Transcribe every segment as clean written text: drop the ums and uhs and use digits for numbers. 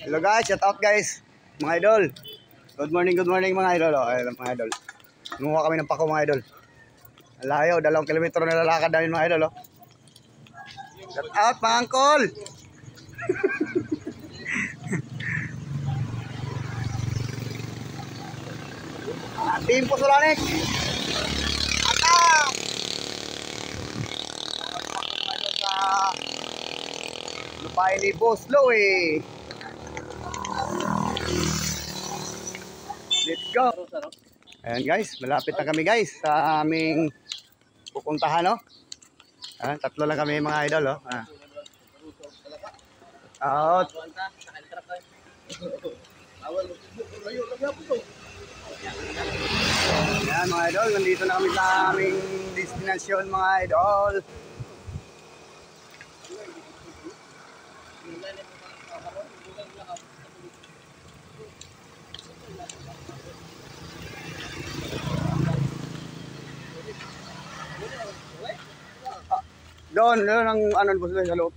Hello guys, shout out guys, mga idol. Good morning mga idol. Oh, ayun mga idol. Nunguha kami ng pako mga idol. Layo, 2 kilometro na lalakad namin mga idol. Oh. Shout out mga uncle. Team Pusulanik. Atang. Lupain ni Boss Louie. Let's go. Ayan guys, malapit na kami guys sa aming pupuntahan, no? Tatlo lang kami mga idol, oh. Out. Ayan mga idol, nandito na kami sa aming destinasyon mga idol. Doon ang ano po sa loob.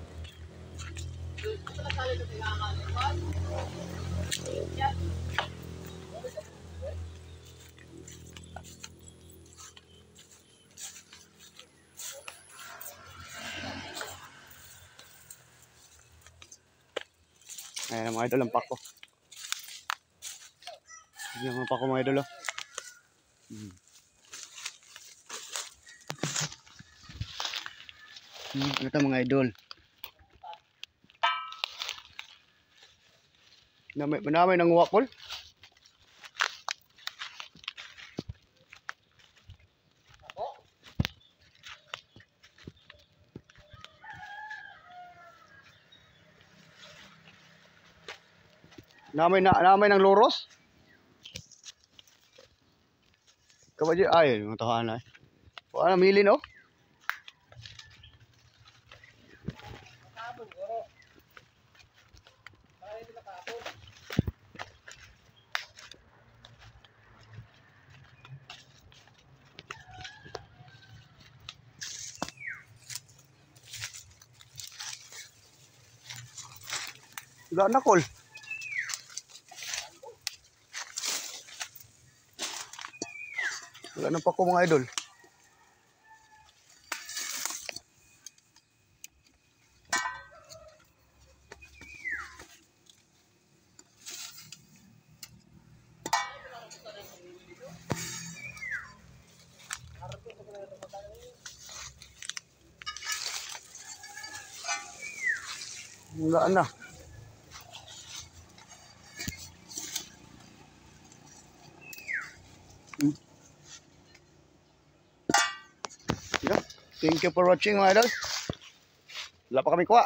Ayan mga idol ang pako. Ayan ang pako mga idol. Oh. Ito mga idol. Manamay ng wakol. Namay ng loros. Kabaji ay mga tahanan. Wala milin oh. Wala na kol. Wala na pa ko mga idol. Wala na. Yeah. Thank you for watching mga idol. Wala pa kami kuha.